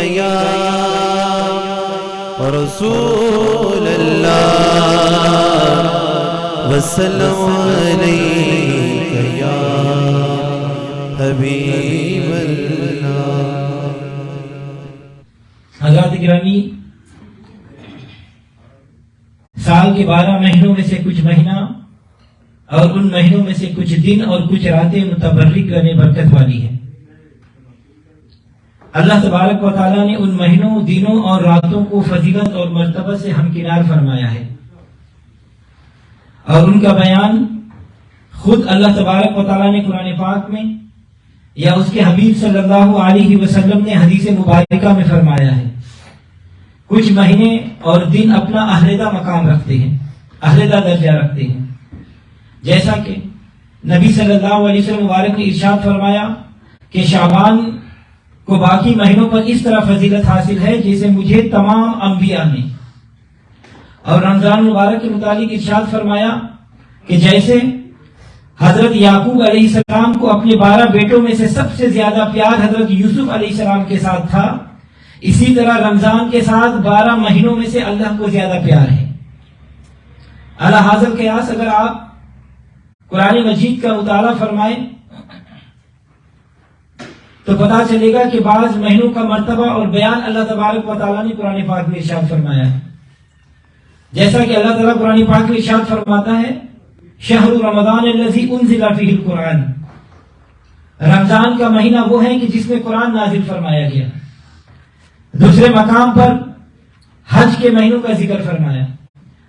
یا رسول اللہ وسلم علیک یا حبیب اللہ۔ حضرات گرامی، سال کے 12 مہینوں میں سے کچھ مہینہ اور ان مہینوں میں سے کچھ دن اور کچھ راتیں متبرک یعنی برکت والی ہیں۔ اللہ تبارک و تعالیٰ نے ان مہینوں، دنوں اور راتوں کو فضیلت اور مرتبہ سے ہمکنار فرمایا ہے، اور ان کا بیان خود اللہ تبارک و تعالیٰ نے قرآن پاک میں یا اس کے حبیب صلی اللہ علیہ وسلم نے حدیث مبارکہ میں فرمایا ہے۔ کچھ مہینے اور دن اپنا علیحدہ مقام رکھتے ہیں، علیحدہ درجہ رکھتے ہیں، جیسا کہ نبی صلی اللہ علیہ وسلم مبارک نے ارشاد فرمایا کہ شعبان کو باقی مہینوں پر اس طرح فضیلت حاصل ہے جیسے مجھے تمام انبیاء نے، اور رمضان مبارک کے متعلق ارشاد فرمایا کہ جیسے حضرت یعقوب علیہ السلام کو اپنے 12 بیٹوں میں سے سب سے زیادہ پیار حضرت یوسف علیہ السلام کے ساتھ تھا، اسی طرح رمضان کے ساتھ 12 مہینوں میں سے اللہ کو زیادہ پیار ہے۔ علی حاضر قیاس اگر آپ قرآن مجید کا مطالعہ فرمائیں تو پتا چلے گا کہ بعض مہینوں کا مرتبہ اور بیان اللہ تبارک و تعالیٰ نے قرآن پاک میں ارشاد فرمایا ہے، جیسا کہ اللہ تعالیٰ قرآن پاک میں ارشاد فرماتا ہے شہر رمضان الذی انزل فیہ القرآن، رمضان کا مہینہ وہ ہے کہ جس میں قرآن نازل فرمایا گیا۔ دوسرے مقام پر حج کے مہینوں کا ذکر فرمایا،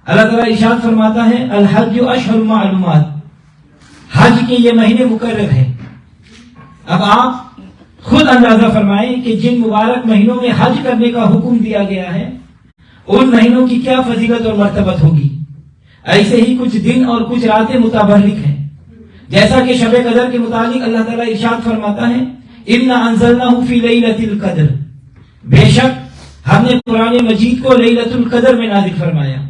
اللہ تعالیٰ ارشاد فرماتا ہے الحج اشہر معلومات، حج کے یہ مہینے مقرر ہیں۔ اب آپ خود اندازہ فرمائیں کہ جن مبارک مہینوں میں حج کرنے کا حکم دیا گیا ہے ان مہینوں کی کیا فضیلت اور مرتبت ہوگی۔ ایسے ہی کچھ دن اور کچھ راتیں متبرک ہیں، جیسا کہ شب قدر کے متعلق اللہ تعالیٰ ارشاد فرماتا ہے اِنَّا أَنزَلْنَاهُ فِي لَيْلَةِ الْقَدْرِ، بے شک ہم نے قرآن مجید کو لیلۃ القدر میں نازل فرمایا۔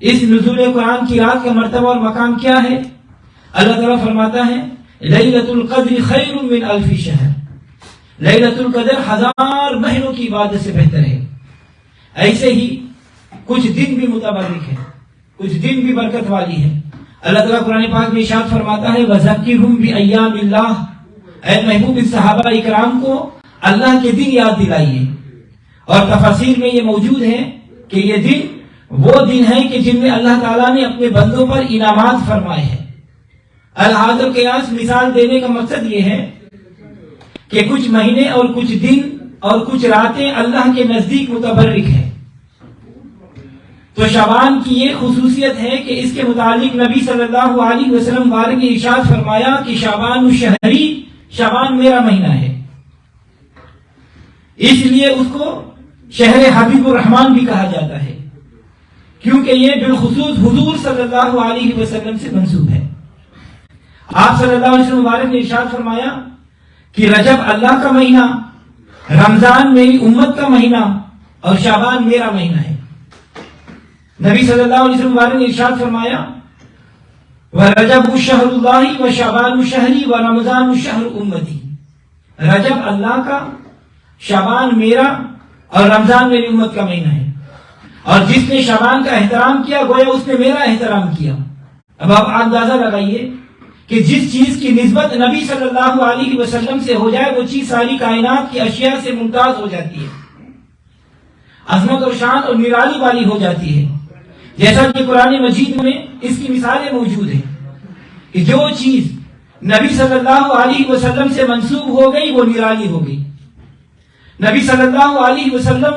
اس نزول قرآن کی رات کا مرتبہ اور مقام کیا ہے؟ اللہ تعالیٰ فرماتا ہے لیلۃ القدر خیر من الف شہر، لیلۃ القدر 1000 مہینوں کی عبادت سے بہتر ہے۔ ایسے ہی کچھ دن بھی متبرک ہیں، کچھ دن بھی برکت والی ہے۔ اللہ تعالیٰ قرآن پاک میں ارشاد فرماتا ہے وَذَكِّرْهُمْ بِأَيَّامِ اللَّهِ، اے محبوب صحابہ اکرام کو اللہ کے دن یاد دلائیے، اور تفاسیر میں یہ موجود ہے کہ یہ دن وہ دن ہیں کہ جن میں اللہ تعالیٰ نے اپنے بندوں پر انعامات فرمائے ہیں۔ الحاضر قیاس مثال دینے کا مقصد یہ ہے کہ کچھ مہینے اور کچھ دن اور کچھ راتیں اللہ کے نزدیک متبرک ہیں۔ تو شعبان کی یہ خصوصیت ہے کہ اس کے متعلق نبی صلی اللہ علیہ وسلم مبارک نے ارشاد فرمایا کہ شعبان شہری، شعبان میرا مہینہ ہے، اس لیے اس کو شہر حبیب الرحمان بھی کہا جاتا ہے، کیونکہ یہ بالخصوص حضور صلی اللہ علیہ وسلم سے منسوب ہے۔ آپ صلی اللہ علیہ وسلم مبارک نے ارشاد فرمایا کہ رجب اللہ کا مہینہ، رمضان میری امت کا مہینہ اور شعبان میرا مہینہ ہے۔ نبی صلی اللہ علیہ وسلم مبارک نے ارشاد فرمایا وَرَجَبُ شَهْرُ اللَّهِ وَشَعْبَانُ شَهْرِي وَرَمَضَانُ شَهْرُ أُمَّتِي، رجب اللہ کا، شعبان میرا اور رمضان میری امت کا مہینہ ہے، اور جس نے شعبان کا احترام کیا گویا اس نے میرا احترام کیا۔ اب آپ اندازہ لگائیے کہ جس چیز کی نسبت نبی صلی اللہ علیہ وسلم سے ہو جائے وہ چیز ساری کائنات کی اشیاء سے ممتاز ہو جاتی ہے، عظمت اور شان اور نرالی والی ہو جاتی ہے۔ جیسا کہ قرآن مجید میں اس کی مثالیں موجود ہیں کہ جو چیز نبی صلی اللہ علیہ وسلم سے منسوب ہو گئی وہ نرالی ہو گئی۔ نبی صلی اللہ علیہ وسلم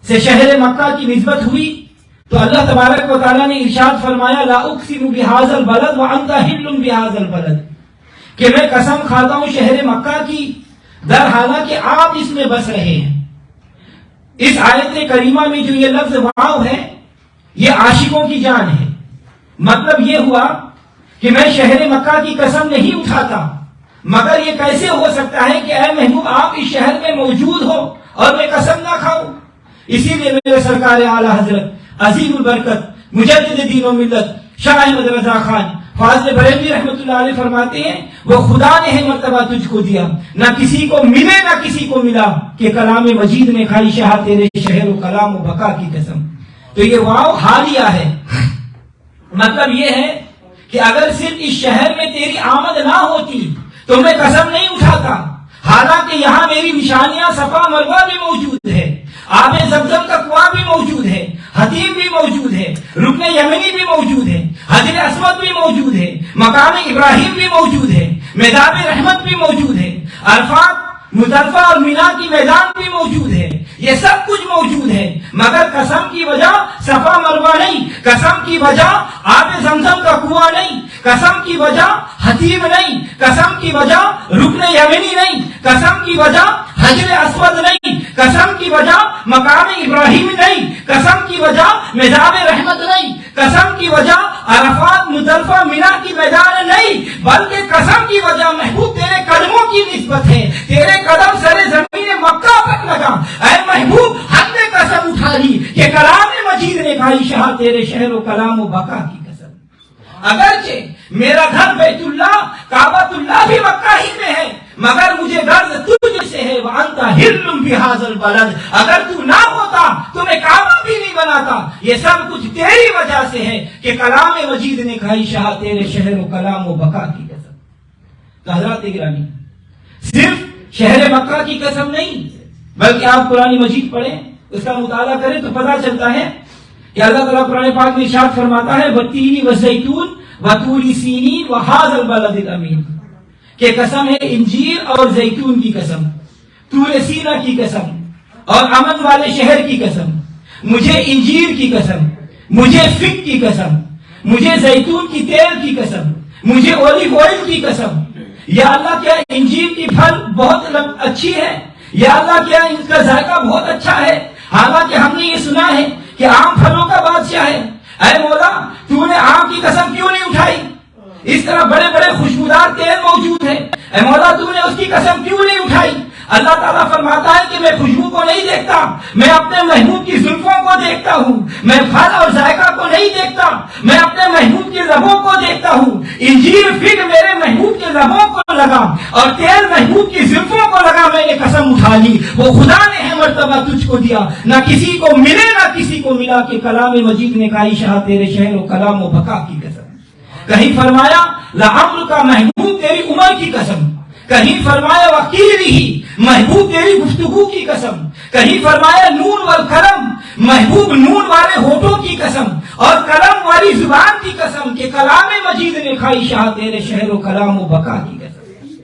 سے شہر مکہ کی نسبت ہوئی تو اللہ تبارک و تعالیٰ نے ارشاد فرمایا لا اقسم بہذا البلد وانت حل بہذا البلد، کہ میں قسم کھاتا ہوں شہر مکہ کی در حالانکہ آپ اس میں بس رہے ہیں۔ اس آیت کریمہ میں جو یہ لفظ واو ہے یہ عاشقوں کی جان ہے، مطلب یہ ہوا کہ میں شہر مکہ کی قسم نہیں اٹھاتا، مگر یہ کیسے ہو سکتا ہے کہ اے محبوب آپ اس شہر میں موجود ہو اور میں قسم نہ کھاؤں۔ اسی لیے میرے سرکار اعلی حضرت عظیم البرکت مجدد دین و ملت شاہ احمد رضا خان فاضل بریلوی رحمۃ اللہ علیہ فرماتے ہیں وہ خدا نے ہے مرتبہ تجھ کو دیا، نہ کسی کو ملے نہ کسی کو ملا، کہ کلام مجید نے کھائی شاہ تیرے شہر و کلام و بقا کی قسم۔ تو یہ واو حالیہ ہے، مطلب یہ ہے کہ اگر صرف اس شہر میں تیری آمد نہ ہوتی تو میں قسم نہیں اٹھاتا، حالانکہ یہاں میری نشانیاں صفا مروہ بھی موجود ہے، آب زمزم کا کنواں بھی موجود ہے، حتیم بھی موجود ہے، رکن یمنی بھی موجود ہے، حجر اسود بھی موجود ہے، مقام ابراہیم بھی موجود ہے، میدان رحمت بھی موجود ہے، عرفات مزدلفہ اور مینا کی میدان بھی موجود ہے، یہ سب کچھ موجود ہے، مگر قسم کی وجہ صفا مروہ نہیں، قسم کی وجہ آب زمزم کا کنواں نہیں، قسم کی وجہ حتیم نہیں، قسم کی وجہ رکن یمنی نہیں، قسم کی وجہ حجر اسود نہیں، قسم کی وجہ مقام ابراہیم نہیں، قسم کی وجہ میدان رحمت نہیں، قسم کی وجہ عرفات مزدلفہ مینا کی میدان نہیں، بلکہ قسم کی وجہ محبوب تیرے قدموں کی نسبت ہے، تیرے قدم سر زمین مکہ پر لگا، اے محبوب ہم نے قسم اٹھا لی کہ کلام مجید نے کھائی شاہ تیرے شہر و کلام و بقا کی قسم۔ اگرچہ میرا گھر بیت اللہ کعبۃ اللہ بھی مکہ ہی میں ہے، مگر مجھے غرض تجھ سے ہے، وانت حل بہذا البلد، اگر تو نہ ہوتا تو میں کعبہ بھی نہیں بناتا، یہ سب کچھ تیری وجہ سے ہے کہ کلام مجید نے کھائی شاہ تیرے شہر و کلام و بقا کی قسم۔ تو حضرات گرامی، صرف شہر مکہ کی قسم نہیں، بلکہ آپ قرآن مجید پڑھیں، اس کا مطالعہ کریں تو پتہ چلتا ہے کہ اللہ تعالیٰ قرآن پاک میں ارشاد فرماتا ہے وَالتِّینِ وَالزَّیتُونِ وَطُورِ سِینِین وَھَٰذَا الْبَلَدِ الْأَمِینِ، کہ قسم ہے انجیر اور زیتون کی قسم، طور سینا کی قسم اور امن والے شہر کی قسم، مجھے انجیر کی قسم، مجھے فگ کی قسم، مجھے زیتون کی تیل کی قسم، مجھے اولیو آئل کی قسم، یا اللہ کیا انجیر کی پھل بہت اچھی ہے، یا اللہ کیا ان کا ذائقہ بہت اچھا ہے، حالانکہ ہم نے یہ سنا ہے کہ آم پھلوں کا بادشاہ ہے، اے مولا تو نے آم کی قسم کیوں نہیں اٹھائی؟ اس طرح بڑے بڑے خوشبودار تیل موجود ہیں، اے مولا تو نے اس کی قسم کیوں نہیں اٹھائی؟ اللہ تعالیٰ فرماتا ہے کہ میں خوشبو کو نہیں دیکھتا، میں اپنے محبوب کی زلفوں کو دیکھتا ہوں، میں پھل اور ذائقہ کو نہیں دیکھتا، میں اپنے محبوب کی لبوں کو دیکھتا ہوں۔ انجیر فگ میرے محبوب کے لبوں کو لگا اور تیل محبوب کی زلفوں کو لگا، میں نے قسم اٹھا لی، وہ خدا نے ہے مرتبہ تجھ کو دیا، نہ کسی کو ملے نہ کسی کو ملا، کہ کلام مجید نے کھائی شاہ تیرے شہر و کلام و بقا کی قسم۔ کہیں فرمایا لعمر کا محبوب تیری عمر کی قسم، کہیں فرمایا وکیلی محبوب تیری گفتگو کی قسم، کہیں فرمایا نون والقلم محبوب نون والے ہونٹوں کی قسم اور قلم والی زبان کی قسم، کہ کلام مجید نے کھائی شاہ تیرے شہر و کلام و بقا کی قسم۔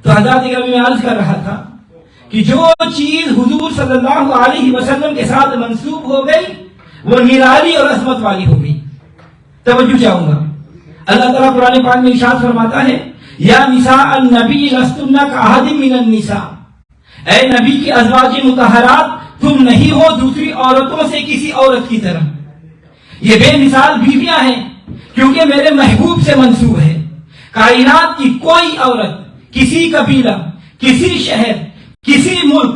تو حضرات میں عرض کر رہا تھا کہ جو چیز حضور صلی اللہ علیہ وسلم کے ساتھ منسوب ہو گئی وہ نرالی اور عظمت والی ہو گئی۔ توجہ چاہوں گا، اللہ تعالیٰ قرآن پاک میں ارشاد فرماتا ہے یا نساء النبی لستن کاحد من النساء، اے نبی کی ازواج مطہرات تم نہیں ہو دوسری عورتوں سے کسی عورت کی طرح۔ یہ بے مثال بیویاں ہیں کیونکہ میرے محبوب سے منسوب ہے۔ کائنات کی کوئی عورت، کسی قبیلہ، کسی شہر، کسی ملک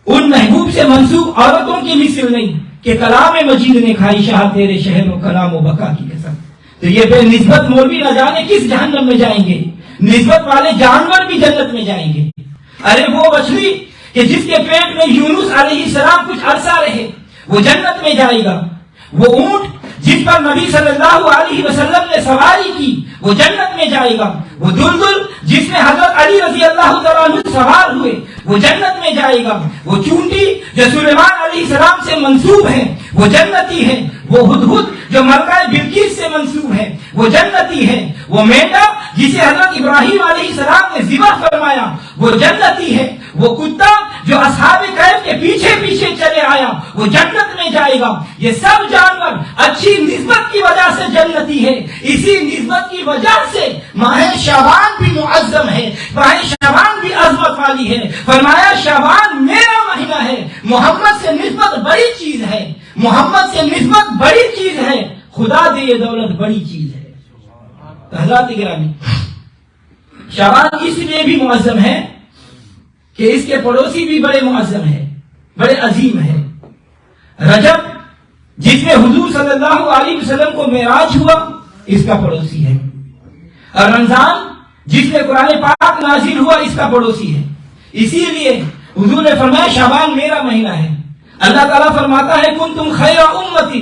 ان محبوب سے منسوب عورتوں کی مثل نہیں، کہ کلام مجید نے کھائی شاہ تیرے شہر و کلام و بقا کی قسم۔ تو یہ بے نسبت مولوی نہ جانے کس جہنم میں جائیں گے، نسبت والے جانور بھی جنت میں جائیں گے۔ ارے وہ مچھلی کہ جس کے پیٹ میں یونس علیہ السلام کچھ عرصہ رہے وہ جنت میں جائے گا، وہ اونٹ جس پر نبی صلی اللہ علیہ وسلم نے سواری کی وہ جنت میں جائے گا، وہ دلدل جس میں حضرت علی رضی اللہ تعالیٰ عنہ سوار ہوئے وہ جنت میں جائے گا، وہ چونٹی جو سلیمان علیہ السلام سے منسوب ہے وہ جنتی ہے، وہ ہدہد جو ملکہ بلقیس سے منسوب ہے وہ جنتی ہے، وہ مینڈا جسے حضرت ابراہیم علیہ السلام نے ذبح فرمایا وہ جنتی ہے، وہ کتا جو اصحاب کہف کے پیچھے پیچھے چلے آیا وہ جنت میں جائے گا۔ یہ سب جانور اچھی نسبت کی وجہ سے جنتی ہے، اسی نسبت کی وجہ سے ماہ شعبان بھی معظم ہے، ماہ شعبان بھی عظمت والی ہے۔ فرمایا شعبان میرا مہینہ ہے، محمد سے نسبت بڑی چیز ہے، محمد سے نسبت بڑی چیز ہے، خدا دے یہ دولت بڑی چیز ہے۔ حضرات گرامی، شعبان اس لیے بھی معظم ہے کہ اس کے پڑوسی بھی بڑے معظم ہے، بڑے عظیم ہے۔ رجب جس میں حضور صلی اللہ علیہ وسلم کو معراج ہوا، اس کا پڑوسی ہے. اور رمضان جس میں قرآن پاک نازل ہوا، اس کا پڑوسی ہے. اسی لیے حضور نے فرمایا شعبان میرا مہینہ ہے. اللہ تعالیٰ فرماتا ہے کنتم خیر امت،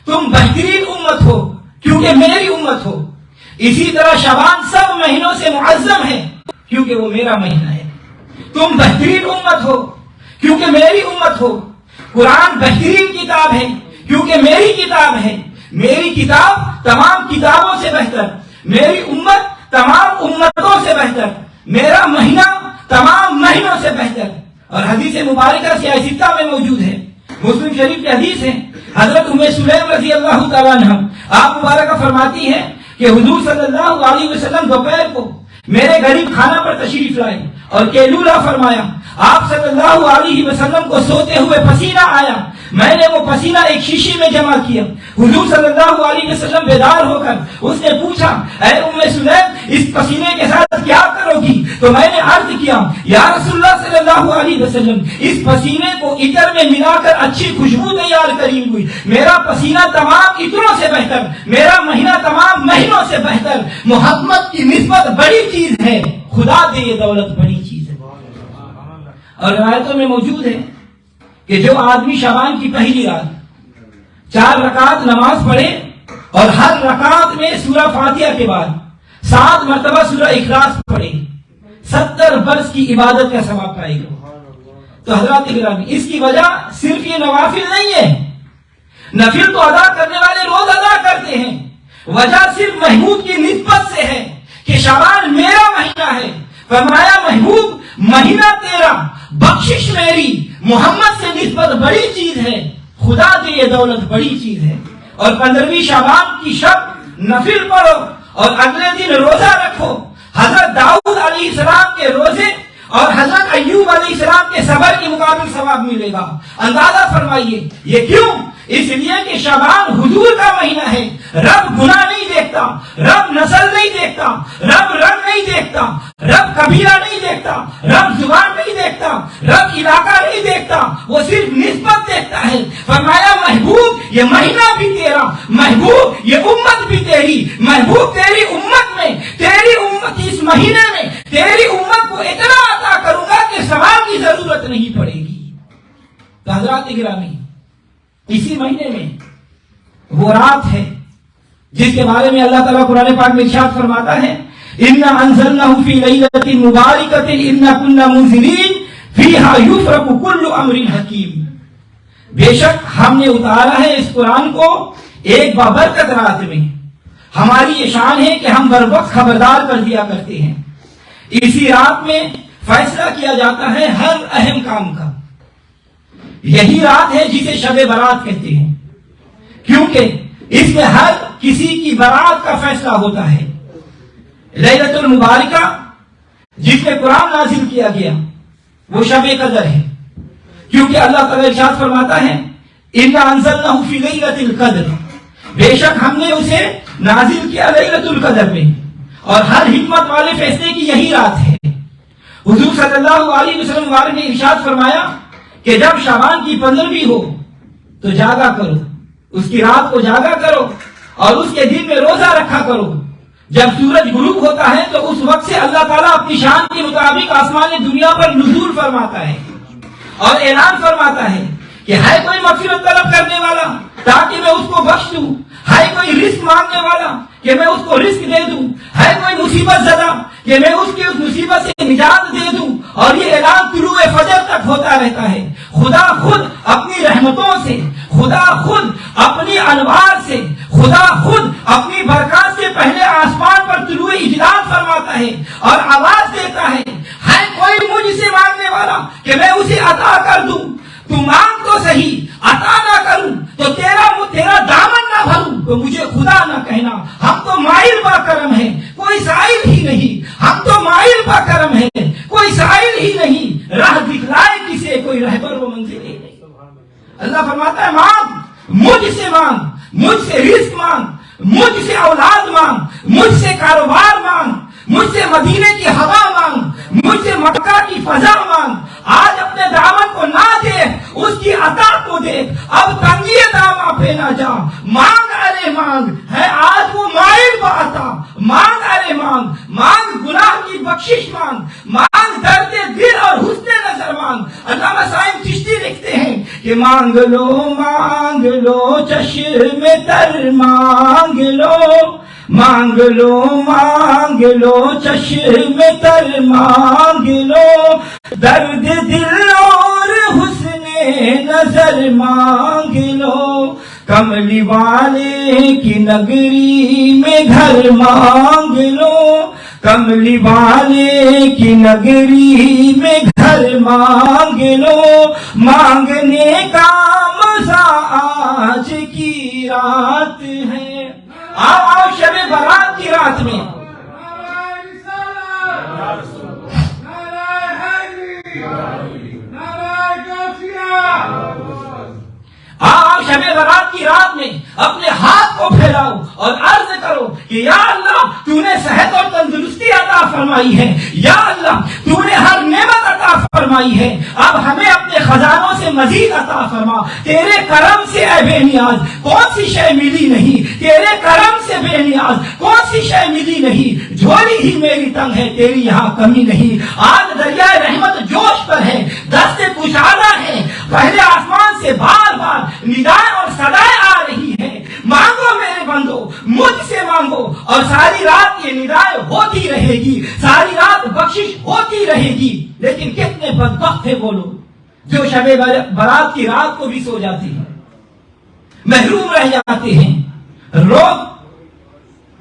تم بہترین امت ہو کیونکہ میری امت ہو. اسی طرح شعبان سب مہینوں سے معظم ہے کیونکہ وہ میرا مہینہ ہے. تم بہترین امت ہو کیونکہ میری امت ہو. قرآن بہترین کتاب ہے کیونکہ میری کتاب ہے. میری کتاب تمام کتابوں سے بہتر، میری امت تمام امتوں سے بہتر، میرا مہینہ تمام مہینوں سے بہتر. اور حدیث مبارکہ سیاہ ستہ میں موجود ہے، مسلم شریف کی حدیث ہے. حضرت ام سلیم رضی اللہ تعالیٰ عنہ آپ مبارکہ فرماتی ہے کہ حضور صلی اللہ علیہ وسلم دوپہر کو میرے غریب خانہ پر تشریف لائے اور کیلولا فرمایا. آپ صلی اللہ علیہ وسلم کو سوتے ہوئے پسینہ آیا. میں نے وہ پسینہ ایک شیشی میں جمع کیا. حضور صلی اللہ علیہ وسلم بیدار ہو کر اس نے پوچھا اے ام سلیم اس پسینے کے ساتھ کیا کرو گی؟ تو میں نے عرض کیا یا رسول اللہ صلی اللہ علیہ وسلم اس پسینے کو عطر میں ملا کر اچھی خوشبو تیار کری ہوئی. میرا پسینہ تمام عطروں سے بہتر، میرا مہینہ تمام مہینوں سے بہتر. محمد کی نسبت بڑی چیز ہے، خدا دے یہ دولت بڑی چیز ہے. اور روایتوں میں موجود ہے کہ جو آدمی شعبان کی پہلی رات 4 رکعت نماز پڑھے اور ہر رکعت میں سورہ فاتحہ کے بعد 7 مرتبہ سورہ اخلاص پڑھے، 70 برس کی عبادت کا ثواب پائے گا. تو حضرات گرامی اس کی وجہ صرف یہ نوافل نہیں ہے. نفل تو ادا کرنے والے روز ادا کرتے ہیں. وجہ صرف محبوب کی نسبت سے ہے کہ شعبان میرا مہینہ ہے. فرمایا محبوب مہینہ تیرا، بخشش میری، محمد سے نسبت بڑی چیز ہے، خدا دے یہ دولت بڑی چیز ہے. اور 15ویں شعبان کی شب نفل پڑھو اور اگلے دن روزہ رکھو. حضرت داؤد علیہ السلام کے روزے اور حضرت ایوب علیہ السلام کے صبر کے مقابل ثواب ملے گا. اندازہ فرمائیے یہ کیوں؟ اس لیے کہ شعبان حضور کا مہینہ ہے. رب گناہ نہیں دیکھتا، رب نسل نہیں دیکھتا، رب رنگ نہیں دیکھتا، رب قبیلہ نہیں دیکھتا، رب زبان نہیں دیکھتا، رب علاقہ نہیں دیکھتا، وہ صرف نسبت دیکھتا ہے. فرمایا محبوب یہ مہینہ بھی تیرا، محبوب یہ امت بھی تیری، محبوب تیری امت میں، تیری امت اس مہینے میں تیری امت کو اتنا عطا کروں گا کہ ثواب کی ضرورت نہیں پڑے گی. تو حضرات گرامی اسی مہینے میں وہ رات ہے جس کے بارے میں اللہ تعالیٰ قرآن پاک میں ارشاد فرماتا ہے اِنَّا أَنزَلْنَاهُ فِي لَيْلَةٍ مُبَارَكَةٍ إِنَّا كُنَّا مُنذِرِينَ فِيهَا يُفْرَقُ كُلُّ أَمْرٍ حَكِيمٍ. بے شک ہم نے اتارا ہے اس قرآن کو ایک بابرکت رات میں. ہماری یہ شان ہے کہ ہم بر وقت خبردار کر دیا کرتے ہیں. اسی رات میں فیصلہ کیا جاتا ہے ہر اہم کام کا. یہی رات ہے جسے شب برات کہتے ہیں کیونکہ اس میں ہر کسی کی برات کا فیصلہ ہوتا ہے. لیلۃ المبارکہ جس میں قرآن نازل کیا گیا وہ شب قدر ہے کیونکہ اللہ تعالیٰ ارشاد فرماتا ہے اِنَّا أَنزَلْنَاهُ فِي لَيْلَةِ الْقَدْرِ، بے شک ہم نے اسے نازل کیا لیلۃ القدر میں. اور ہر حکمت والے فیصلے کی یہی رات ہے. حضور صلی اللہ علیہ وسلم والے نے ارشاد فرمایا کہ جب شعبان کی 15ویں ہو تو جاگا کرو، اس کی رات کو جاگا کرو اور اس کے دن میں روزہ رکھا کرو. جب سورج غروب ہوتا ہے تو اس وقت سے اللہ تعالیٰ اپنی شان کے مطابق آسمان دنیا پر نزول فرماتا ہے اور اعلان فرماتا ہے کہ ہے کوئی مغفرت طلب کرنے والا تاکہ میں اس کو بخش دوں، ہے کوئی رزق مانگنے والا کہ میں اس کو رزق دے دوں، ہے کوئی مصیبت زدہ کہ میں اس کی اس مصیبت سے نجات دے دوں. اور یہ اعلان طلوع فجر تک ہوتا رہتا ہے. خدا خود اپنی رحمتوں سے، خدا خود اپنی انوار سے، خدا خود اپنی برکات سے پہلے آسمان پر طلوع اجلال فرماتا ہے اور آواز دیتا ہے کوئی مجھ سے مانگنے والا کہ میں اسے عطا کر دوں. تو مانگ تو صحیح، عطا نہ کروں تو تیرا دامن نہ بھروں تو مجھے خدا نہ کہنا. ہم تو مائل با کرم ہے، کوئی سائل ہی نہیں. ہم تو مائل با کرم ہے، کوئی سائل ہی نہیں. راہ دکھلائے کسے کوئی رہبر و منزل ہی نہیں. اللہ فرماتا ہے مانگ، مجھ سے مانگ، مجھ سے رزق مانگ، مجھ سے اولاد مانگ، مجھ سے کاروبار مانگ، مجھ سے مدینے کی ہوا مانگ، مجھ سے مکہ کی فضا مانگ. آج اپنے دامن کو نہ دیکھ، اس کی عطا کو دیکھ. اب تنگی دامن پہ کہ مانگ لو چشم تر مانگ لو چشم تر مانگ لو، درد دل اور حسن نظر مانگ لو، کملی والے کی نگری میں گھر مانگ لو، کملی والے کی نگری میں گھر مانگ لو، مانگنے کا مزہ آج کی رات ہے۔ آؤ شب برات کی رات میں شب برات کی رات میں اپنے ہاتھ کو پھیلاؤ اور عرض کرو کہ یا اللہ تو نے صحت اور تندرستی عطا فرمائی ہے، یا اللہ تو نے ہر نعمت عطا فرمائی ہے، اب ہمیں اپنے خزانوں سے مزید عطا فرما، تیرے کرم سے اے بے نیاز کون سی شے ملی نہیں، تیرے کرم سے بے نیاز کون سی شے ملی نہیں، جھولی ہی میری تنگ ہے تیری یہاں کمی نہیں، آج دریائے رحمت جوش پر ہے، دست کشادہ ہے، پہلے آسمان سے بار بار ندائیں اور صدائیں آ رہی ہیں، مانگو میرے بندو مجھ سے مانگو، اور ساری رات یہ ندائیں ہوتی رہے گی، ساری رات بخشش ہوتی رہے گی۔ لیکن کتنے بدبخت ہیں وہ لوگ جو شب برات کی رات کو بھی سو جاتے ہیں، محروم رہ جاتے ہیں، لوگ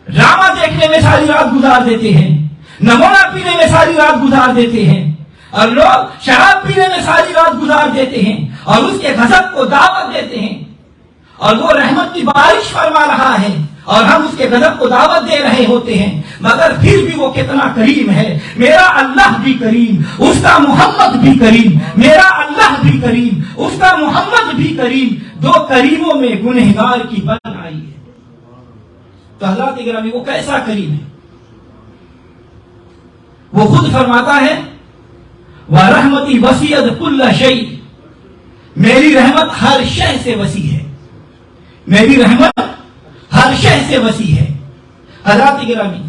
ڈرامہ دیکھنے میں ساری رات گزار دیتے ہیں، نمونہ پینے میں ساری رات گزار دیتے ہیں، اور لوگ شراب پینے میں ساری رات گزار دیتے ہیں اور اس کے غضب کو دعوت دیتے ہیں، اور وہ رحمت کی بارش فرما رہا ہے اور ہم اس کے غضب کو دعوت دے رہے ہوتے ہیں، مگر پھر بھی وہ کتنا کریم ہے، میرا اللہ بھی کریم، اس کا محمد بھی کریم، میرا اللہ بھی کریم، اس کا محمد بھی کریم، دو کریموں میں گنہگار کی بن آئی ہے۔ تو حضرات گرامی وہ کیسا کریم ہے؟ وہ خود فرماتا ہے وَرَحْمَتِي وَسِعَتْ كُلَّ شَيْءٍ، میری رحمت ہر شے سے وسیع ہے، میری رحمت ہر شے سے وسیع ہے۔ حضرات گرامی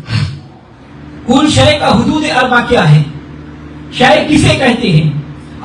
کل شے کا حدود اربع کیا ہے؟ شے کسے کہتے ہیں؟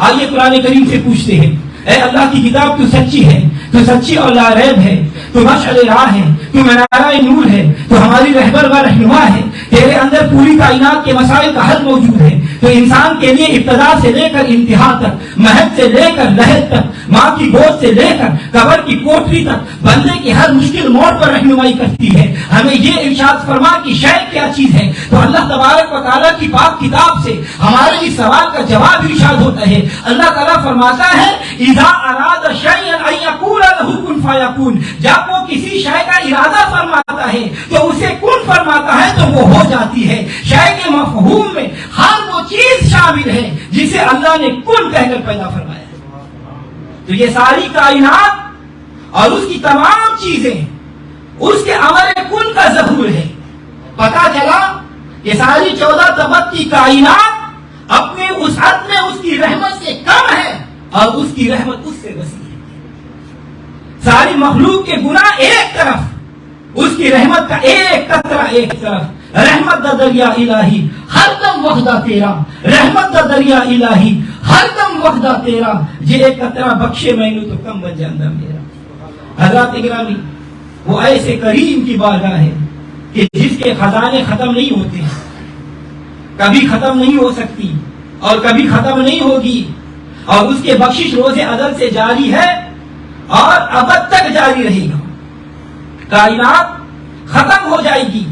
آئیے قرآن کریم سے پوچھتے ہیں، اے اللہ کی کتاب تو سچی ہے، تو سچی اور لا ریب ہے، تو مشعل راہ ہے، تو منارہ نور ہے، تو ہماری رہبر و رہنما ہے، تیرے اندر پوری کائنات کے مسائل کا حل موجود ہے، تو انسان کے لیے ابتدا سے لے کر انتہا تک، مہد سے لے کر لہد تک، ماں کی گود سے لے کر قبر کی کوٹری تک بندے کی ہر مشکل موڑ پر رہنمائی کرتی ہے۔ ہمیں یہ ارشاد فرما کہ شے کیا چیز ہے، تو اللہ تبارک و تعالیٰ کی پاک کتاب سے ہمارے اس سوال کا جواب ارشاد ہوتا ہے۔ اللہ تعالیٰ فرماتا ہے اذا اراد شیئا ان یقول له کن فیکون، جب وہ کسی شے کا ارادہ فرماتا ہے تو اسے کن فرماتا ہے تو وہ ہو جاتی ہے۔ شے کے مفہوم میں ہر وہ چیز شامل ہے جسے اللہ نے کن کہہ کر پیدا فرمایا ہے۔ تو یہ ساری کائنات اور اس کی تمام چیزیں اس کے امر کن کا ظہور ہے۔ پتا چلا کہ ساری 14 طبق کی کائنات اپنے وسعت میں اس کی رحمت سے کم ہے اور اس کی رحمت اس سے وسیع ہے۔ ساری مخلوق کے گناہ ایک طرف، اس کی رحمت کا ایک قطرہ ایک طرف، رحمت دا دریا الہی ہر دم وحدہ تیرا، رحمت دا دریا الہی ہر دم وحدہ تیرا، جے ایک قطرہ بخشے مینو تو کم بن جاندہ میرا۔ حضرات گرامی وہ ایسے کریم کی بارگاہ ہے کہ جس کے خزانے ختم نہیں ہوتے، کبھی ختم نہیں ہو سکتی اور کبھی ختم نہیں ہوگی، اور اس کے بخشش روز ازل سے جاری ہے اور ابد تک جاری رہے گا۔ کائنات ختم ہو جائے گی،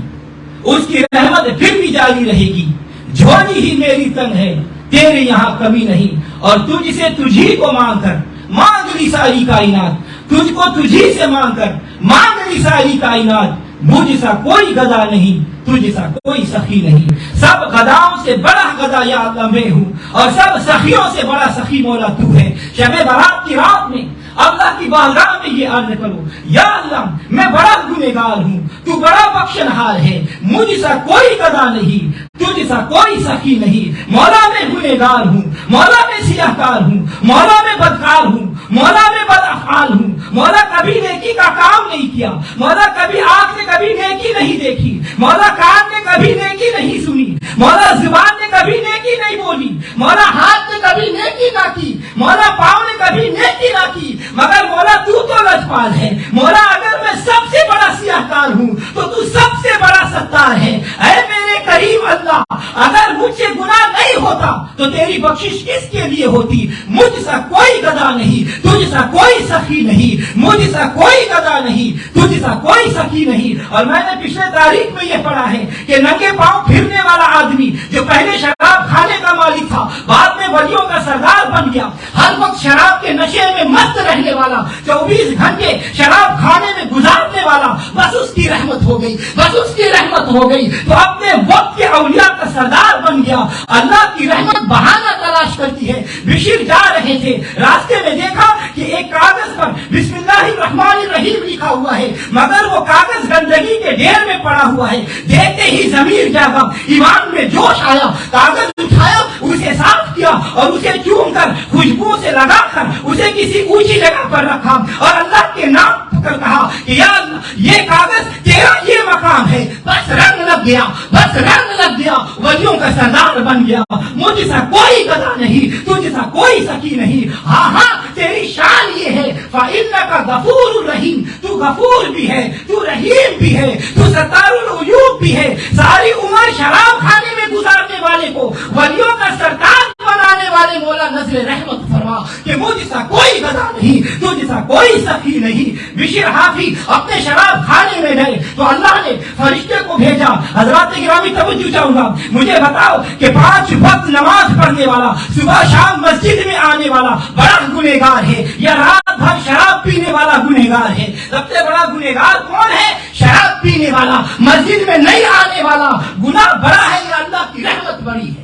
اس کی رحمت پھر بھی جاری رہے گی۔ جھولی ہی میری تنگ ہے تیرے یہاں کمی نہیں، اور تجھ سے تجھی کو مانگ کر مانگ لی ساری کائنات، تجھ کو تجھی سے مانگ کر مانگ لی ساری کائنات، مجھ سا کوئی گدا نہیں، تجھ سا کوئی سخی نہیں، سب گداؤں سے بڑا گدا یا اللہ میں ہوں، اور سب سخیوں سے بڑا سخی مولا تو ہے۔ شب برات کی رات میں اللہ کی بارگاہ میں یہ عرض کرو، یا اللہ میں بڑا گنہگار ہوں، تو بڑا بخشنہار ہے، مجھ سا کوئی گدا نہیں، تجھ سا کوئی سخی نہیں، مولا میں گنہگار ہوں، مولا میں سیاہکار ہوں، مولا میں بدکار ہوں، مولا میں بد افعال ہوں، مولا کبھی نیکی کا کام نہیں کیا، مولا کبھی آنکھ نے کبھی نیکی نہیں دیکھی، مولا کان نے کبھی نیکی نہیں سنی، مولا زبان نے کبھی نیکی نہیں بولی، مولا ہاتھ نے کبھی نیکی نہ کی، مولا پاؤں نے کبھی نیکی نہ کی، مگر مولا تو لجپال ہے، مولا اگر میں سب سے بڑا سیاہکار ہوں تو تو سب سے بڑا ستار ہے۔ اے میرے کریم اللہ، اگر مجھ سے گناہ نہیں ہوتا تو تیری بخشش کس کے لیے ہوتی؟ مجھ سا کوئی گدا نہیں، تجھ سا کوئی سخی نہیں، مجھ سا کوئی گدا نہیں، تجھ سا کوئی سخی نہیں۔ اور میں نے پچھلے تاریخ میں یہ پڑھا ہے کہ ننگے پاؤں پھرنے والا آدمی جو پہلے شراب کھانے کا مالک تھا، بعد میں ولیوں کا سردار بن گیا، ہر وقت شراب کے نشے میں مست رہنے والا، 24 گھنٹے شراب کھانے میں گزارنے والا، بس اس کی رحمت ہو گئی، بس اس کی رحمت ہو گئی تو اپنے وقت کے اولیاء کا سردار بن گیا۔ اللہ کی رحمت بہانہ تلاش کرتی ہے۔ بشیر جا رہے تھے، راستے میں دیکھا کہ ایک کاغذ پر بسم اللہ الرحمن الرحیم لکھا ہوا ہے، مگر وہ کاغذ گندگی کے ڈھیر میں پڑا ہوا ہے۔ دیکھتے ہی ضمیر جاگا، ایمان میں جوش آیا، کاغذ اٹھایا، اسے صاف کیا اور اسے چوم کر خوشبو سے لگا کر اسے کسی اونچی جگہ پر رکھا اور اللہ کے نام کر کہا کہ یا اللہ یہ کاغذ تیرا یہ مقام ہے۔ بس رنگ لگ گیا، بس رنگ لگ گیا، ولیوں کا سردار بن گیا۔ مجھ سا کوئی گدا نہیں، تجھ سا کوئی سخی نہیں۔ ہاں ہاں تیری شان یہ ہے فَإِنَّكَ غَفُورٌ رَحِيمٌ، تو غفور بھی ہے، تو رحیم بھی ہے، تو ستار العیوب بھی ہے۔ ساری عمر شراب کھانے میں گزارنے والے کو ولیوں کا سردار بنانے والے مولا نزل رحمت فرما کہ مجھ سا کوئی گدا نہیں، تجھ سا کوئی سخی نہیں۔ بشیر حافی اپنے شراب کھانے میں گئے تو اللہ نے فرشتے کو بھیجا۔ حضرات گرامی توجہ چاہوں گا، مجھے بتاؤ کہ 5 وقت نماز پڑھنے والا، صبح شام مسجد میں آنے والا بڑا گنہگار ہے یا رات بھر شراب پینے والا گنہگار ہے؟ سب سے بڑا گنہگار کون ہے؟ شراب پینے والا، مسجد میں نہیں آنے والا۔ گناہ بڑا ہے یا اللہ کی رحمت بڑی ہے؟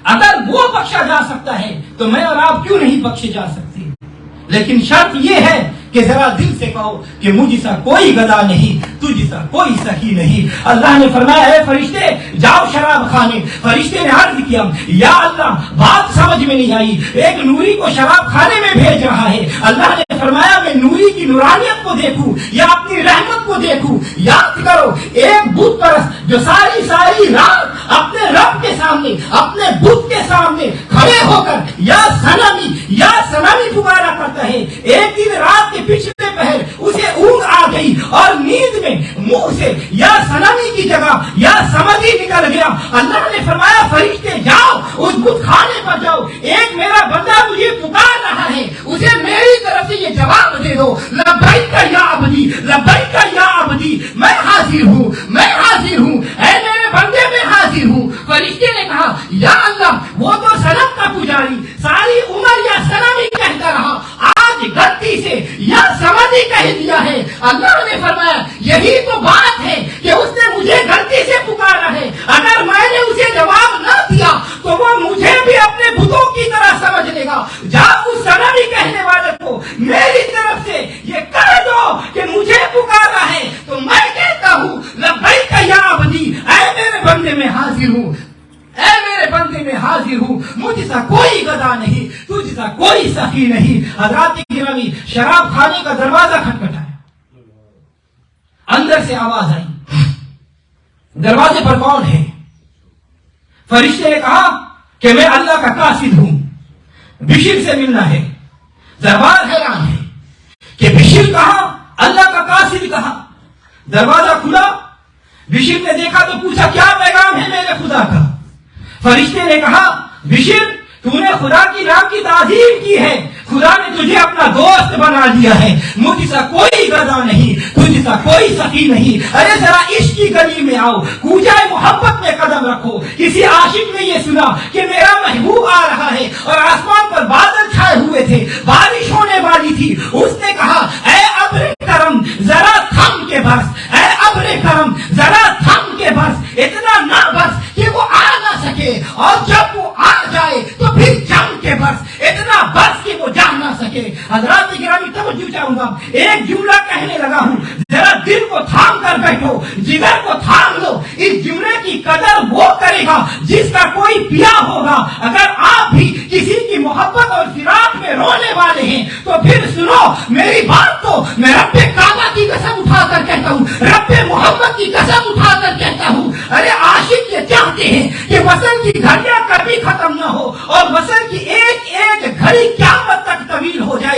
اگر وہ بخشا جا سکتا ہے تو میں اور آپ کیوں نہیں بخشے جا سکتے؟ لیکن شرط یہ ہے کہ ذرا دل سے کہو کہ مجھ سا کوئی گدا نہیں، تجھ سا کوئی سخی نہیں۔ اللہ نے فرمایا اے فرشتے جاؤ شراب کھانے۔ فرشتے نے عرض کیا یا اللہ بات سمجھ میں نہیں آئی، ایک نوری کو شراب کھانے میں بھیج رہا ہے۔ اللہ نے فرمایا میں نوری کی نورانیت کو دیکھوں یا اپنی رحمت کو دیکھوں؟ یاد کرو ایک بت پرست جو ساری رات اپنے رب کے سامنے، اپنے بت کے سامنے کھڑے ہو کر یا سنمی پکارا کرتا ہے، ایک دن رات کے پچھلے پہر اسے اونگ آ گئی اور نیند میں منہ سے یا سنمی کی جگہ یا سمدھی نکل گیا۔ اللہ نے فرمایا فرشتے جاؤ اس بت خانے پر جاؤ، ایک میرا بندہ مجھے پکار رہا ہے، اسے میری طرف سے یہ جواب دے دو لبیک یا عبدی، لبیک یا عبدی، میں حاضر ہوں، میں حاضر ہوں، اے میرے بندے میں حاضر ہوں۔ فرشتے نے کہا یا اللہ وہ تو صنم کا پجاری ساری عمر یا صنم ہی کہتا رہا، آج غلطی سے یا سمجھی کہہ دیا ہے۔ اللہ نے فرمایا یہی تو بات ہے کہ اس نے مجھے غلطی سے پکارا ہے، اگر میں نے اسے جواب نہ دیا تو وہ مجھے بھی اپنے بتوں کی طرح سمجھ لے گا۔ جب اس صنمی کہنے والے کو میری طرف سے یہ کہہ دو کہ مجھے پکارا ہے تو میں کہتا ہوں لبیک یا عبدی، اے میرے بندے میں حاضر ہوں، اے میرے بندے میں حاضر ہوں، مجھ سا کوئی گدا نہیں، تجھ سا کوئی سخی نہیں۔ حضرات گرامی شراب کھانے کا دروازہ کھٹکھٹایا، اندر سے آواز آئی دروازے پر کون ہے؟ فرشتے نے کہا کہ میں اللہ کا قاصد ہوں، بشیر سے ملنا ہے۔ دربار حیران ہے کہ بشیر کہا، اللہ کا قاصد کہا۔ دروازہ کھلا، بشیر نے دیکھا تو پوچھا کیا پیغام ہے میرے خدا کا؟ فرشتے نے کہا بشیر تو نے خدا کی نام کی تعظیم کی ہے، خدا نے تجھے اپنا دوست بنا دیا ہے، مجھ سا کوئی گدا نہیں، تجھ سا کوئی سخی نہیں۔ ارے ذرا عشق کی گلی میں آؤ، کوچہ محبت میں قدم رکھو۔ کسی عاشق نے یہ سنا کہ میرا محبوب آ رہا ہے اور آسمان پر بادل چھائے ہوئے تھے، بارش ہونے والی تھی۔ اس نے کہا اے ابر کرم ذرا تھم کے برس، اے ابر کرم ذرا تھم کے برس، اتنا نہ برس کہ وہ آ نہ سکے، اور جب وہ آ جائے تو پھر جم کے برس، اتنا برس کہ وہ جا نہ سکے۔ حضرات گرامی توجہ چاہوں گا، ایک جملہ کہنے لگا ہوں، ذرا دل کو تھام کر بیٹھو، جگر کو تھام لو۔ اس جملے کی قدر وہ کرے گا جس کا کوئی پیا ہوگا۔ اگر آپ بھی کسی کی محبت اور فراق میں رونے والے ہیں تو پھر سنو میری بات کو، میں رب کعبہ کی قسم اٹھا کر کہتا ہوں، رب محمد کی قسم اٹھا کر کہتا ہوں، ارے عاشق یہ چاہتے ہیں کہ وصل کی گھڑیاں کبھی ختم نہ ہو اور وصل کی ایک ایک گھڑی قیامت تک طویل ہو جائے۔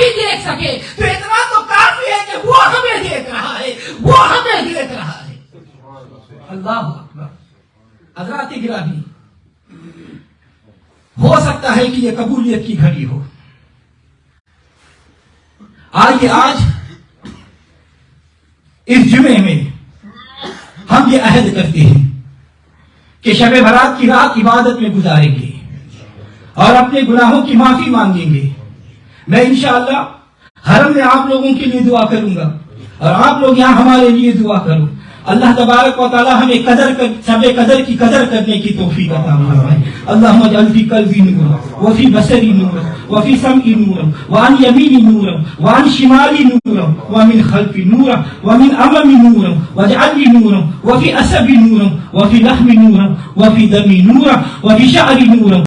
بھی دیکھ سکے تو اتنا تو کافی ہے کہ وہ ہمیں دیکھ رہا ہے، وہ ہمیں دیکھ رہا ہے۔ اللہ اکبر۔ حضرات گرامی، ہو سکتا ہے کہ یہ قبولیت کی گھڑی ہو۔ آئیے آج اس جمعے میں ہم یہ عہد کرتے ہیں کہ شب برات کی رات عبادت میں گزاریں گے اور اپنے گناہوں کی معافی مانگیں گے۔ میں انشاءاللہ حرم میں آپ لوگوں کے لیے دعا کروں گا اور آپ لوگ یہاں ہمارے لیے دعا کرو۔ اللہ تبارک و تعالی ہمیں شب قدر کی قدر کرنے کی توفیق عطا فرمائے۔ اللہم اجعل فی قلبی نورا وفی بصری نورا وفی سمعی نورا وعن یمینی نورا وعن شمالی نورا ومن خلفی نورا ومن امامی نورا واجعل لی نورا وفی عصبی نورا وفی لحمی نورا وفی دمی نورا وفی شعری نورا